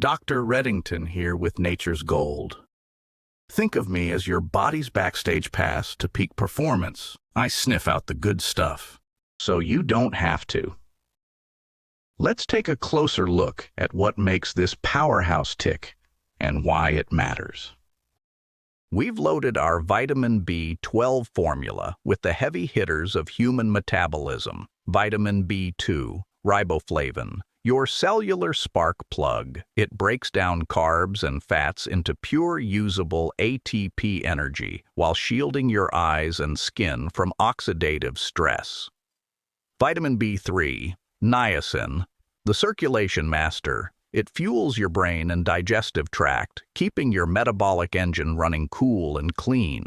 Dr. Reddington here with Nature's Gold. Think of me as your body's backstage pass to peak performance. I sniff out the good stuff, so you don't have to. Let's take a closer look at what makes this powerhouse tick and why it matters. We've loaded our vitamin B12 formula with the heavy hitters of human metabolism, vitamin B2, riboflavin, your cellular spark plug. It breaks down carbs and fats into pure usable ATP energy while shielding your eyes and skin from oxidative stress. Vitamin B3, niacin, the circulation master. It fuels your brain and digestive tract, keeping your metabolic engine running cool and clean.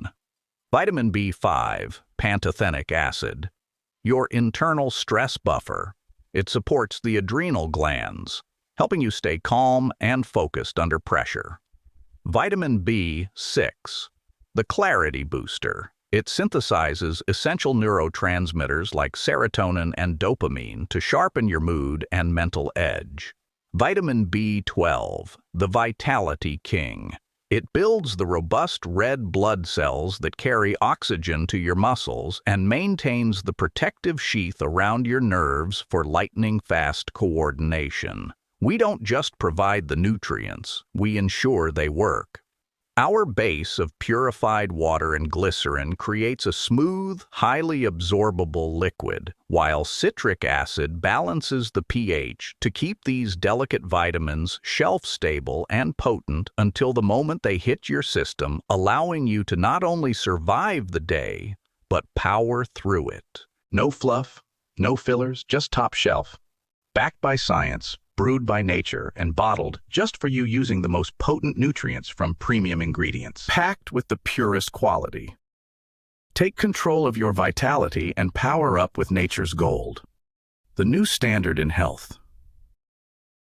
Vitamin B5, pantothenic acid, your internal stress buffer. It supports the adrenal glands, helping you stay calm and focused under pressure. Vitamin B6, the clarity booster. It synthesizes essential neurotransmitters like serotonin and dopamine to sharpen your mood and mental edge. Vitamin B12, the vitality king. It builds the robust red blood cells that carry oxygen to your muscles and maintains the protective sheath around your nerves for lightning-fast coordination. We don't just provide the nutrients, we ensure they work. Our base of purified water and glycerin creates a smooth, highly absorbable liquid, while citric acid balances the pH to keep these delicate vitamins shelf-stable and potent until the moment they hit your system, allowing you to not only survive the day, but power through it. No fluff, no fillers, just top shelf. Backed by science, brewed by nature, and bottled just for you using the most potent nutrients from premium ingredients. Packed with the purest quality. Take control of your vitality and power up with Nature's Gold, the new standard in health.